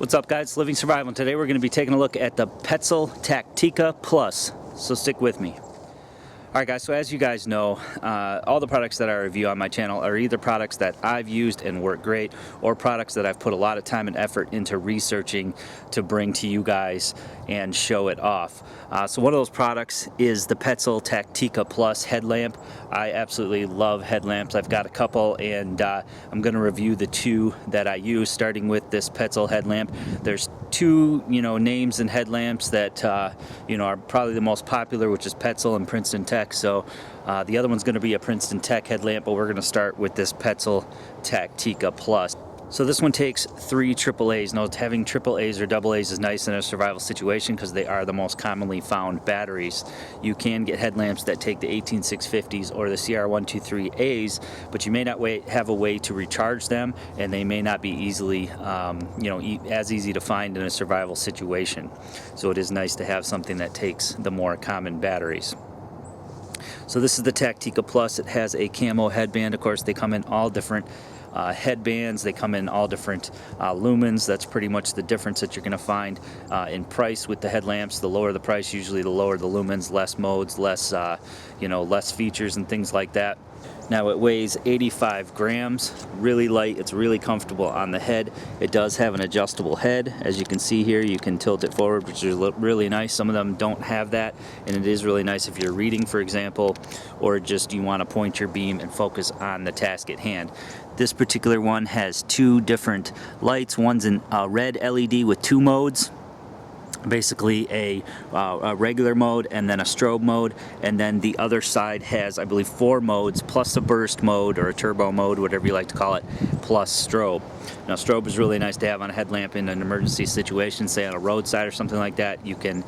What's up, guys? Living Survival, and today we're going to be taking a look at the Petzl Tactikka Plus, so stick with me. Alright guys, so as you guys know, all the products that I review on my channel are either products that I've used and work great, or products that I've put a lot of time and effort into researching to bring to you guys and show it off. So one of those products is the Petzl Tactikka Plus headlamp. I absolutely love headlamps. I've got a couple, and I'm going to review the two that I use, starting with this Petzl headlamp. There's two, names in headlamps that, are probably the most popular, which is Petzl and Princeton Tech. So the other one's going to be a Princeton Tech headlamp, but we're going to start with this Petzl Tactikka Plus. So this one takes 3 AAAs. Now, having AAAs or AA's is nice in a survival situation because they are the most commonly found batteries. You can get headlamps that take the 18650s or the CR123As, but you may not have a way to recharge them, and they may not be easily, as easy to find in a survival situation. So it is nice to have something that takes the more common batteries. So this is the Tactikka Plus. It has a camo headband. Of course, they come in all different headbands. They come in all different lumens. That's pretty much the difference that you're going to find in price with the headlamps. The lower the price, usually the lower the lumens, less modes, less less features and things like that. Now it weighs 85 grams, really light. It's really comfortable on the head. It does have an adjustable head. As you can see here, you can tilt it forward, which is really nice. Some of them don't have that, and it is really nice if you're reading, for example, or just you want to point your beam and focus on the task at hand. This particular one has 2 different lights. One's in a red LED with 2 modes. Basically a regular mode and then a strobe mode, and then the other side has, I believe, 4 modes plus a burst mode or a turbo mode, whatever you like to call it, plus strobe. Now strobe is really nice to have on a headlamp in an emergency situation, say on a roadside or something like that. You can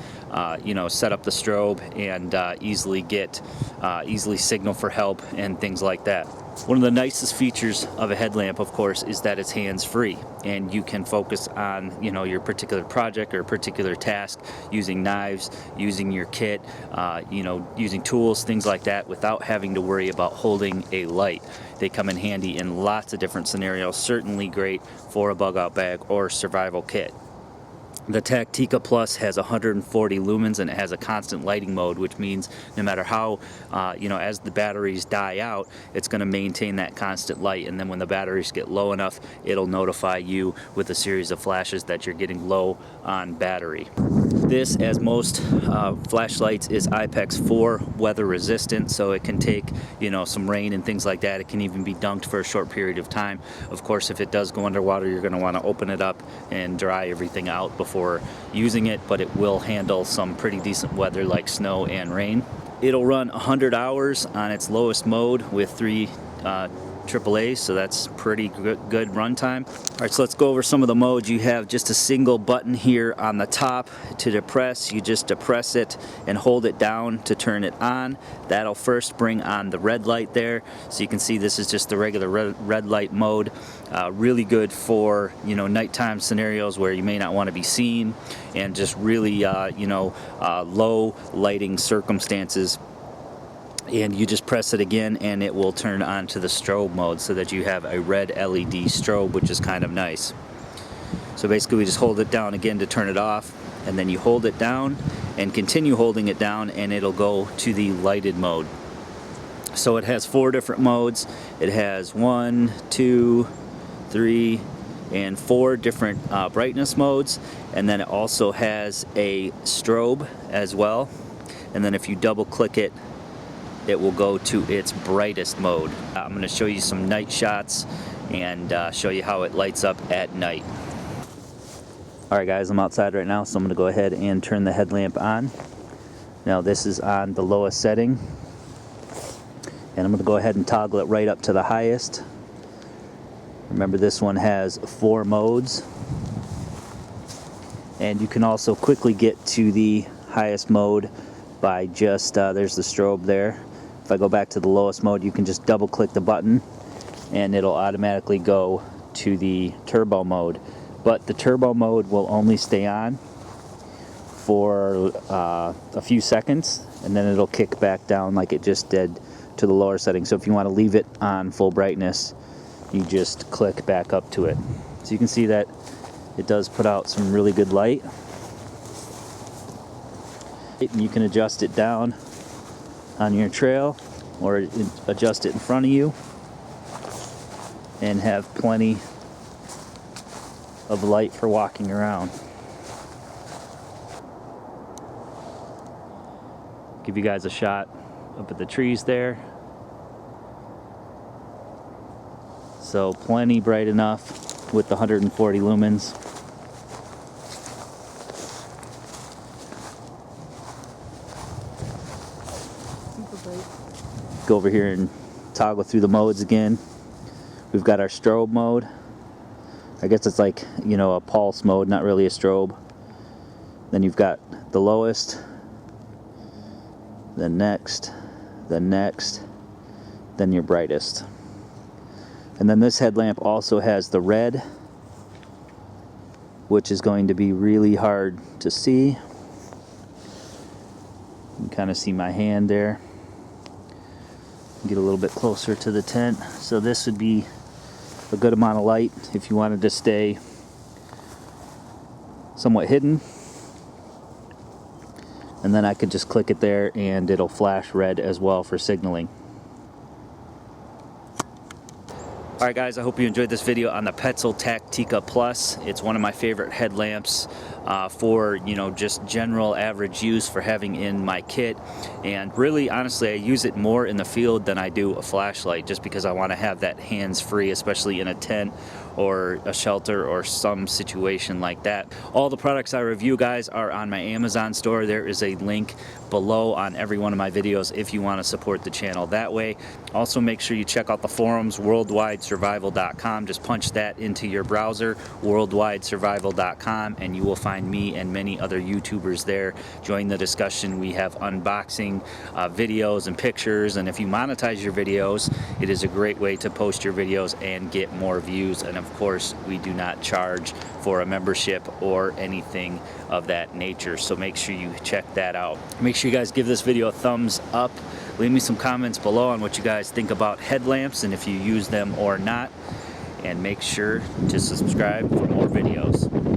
set up the strobe and easily signal for help and things like that. One of the nicest features of a headlamp, of course, is that it's hands-free, and you can focus on your particular project or a particular task using knives, using your kit, using tools, things like that, without having to worry about holding a light. They come in handy in lots of different scenarios, certainly great for a bug-out bag or survival kit. The Tactikka Plus has 140 lumens, and it has a constant lighting mode, which means no matter how, as the batteries die out, it's going to maintain that constant light, and then when the batteries get low enough, it'll notify you with a series of flashes that you're getting low on battery. This, as most flashlights, is IPX4 weather resistant, so it can take some rain and things like that. It can even be dunked for a short period of time. Of course, if it does go underwater, you're going to want to open it up and dry everything out before using it, but it will handle some pretty decent weather like snow and rain. It'll run 100 hours on its lowest mode with 3 AAA, so that's pretty good runtime. Alright, so let's go over some of the modes. You have just a single button here on the top to depress. You just depress it and hold it down to turn it on. That'll first bring on the red light there. So you can see this is just the regular red light mode. Really good for nighttime scenarios where you may not want to be seen, and just really low lighting circumstances. And you just press it again and it will turn on to the strobe mode, so that you have a red LED strobe, which is kind of nice. So basically we just hold it down again to turn it off, and then you hold it down and continue holding it down, and it'll go to the lighted mode. So it has 4 different modes. It has 1, 2, 3, and 4 different brightness modes, and then it also has a strobe as well. And then if you double click it, it will go to its brightest mode. I'm going to show you some night shots and show you how it lights up at night. Alright guys, I'm outside right now, so I'm going to go ahead and turn the headlamp on. Now this is on the lowest setting, and I'm going to go ahead and toggle it right up to the highest. Remember, this one has 4 modes, and you can also quickly get to the highest mode by just, there's the strobe there. If I go back to the lowest mode, you can just double click the button and it'll automatically go to the turbo mode. But the turbo mode will only stay on for a few seconds, and then it'll kick back down like it just did to the lower setting. So if you want to leave it on full brightness, you just click back up to it. So you can see that It does put out some really good light. And you can adjust it down on your trail or adjust it in front of you and have plenty of light for walking around. Give you guys a shot up at the trees there. So plenty bright enough with the 140 lumens. Go over here and toggle through the modes again. We've got our strobe mode. I guess it's like, you know, a pulse mode, not really a strobe. Then you've got the lowest, the next, then your brightest. And then this headlamp also has the red, which is going to be really hard to see. You can kind of see my hand there. Get a little bit closer to the tent. So this would be a good amount of light if you wanted to stay somewhat hidden. And then I could just click it there and it'll flash red as well for signaling. Alright guys, I hope you enjoyed this video on the Petzl Tactikka Plus. It's one of my favorite headlamps for, you know, just general average use for having in my kit. And really, honestly, I use it more in the field than I do a flashlight, just because I want to have that hands-free, especially in a tent or a shelter or some situation like that. All the products I review, guys, are on my Amazon store. There is a link below on every one of my videos if you want to support the channel that way. Also, make sure you check out the forums, worldwidesurvival.com. Just punch that into your browser, worldwidesurvival.com, and you will find me and many other YouTubers there. Join the discussion. We have unboxing videos and pictures, and if you monetize your videos, it is a great way to post your videos and get more views. And of course, we do not charge for a membership or anything of that nature, so make sure you check that out. Make sure you guys give this video a thumbs up. Leave me some comments below on what you guys think about headlamps and if you use them or not, and make sure to subscribe for more videos.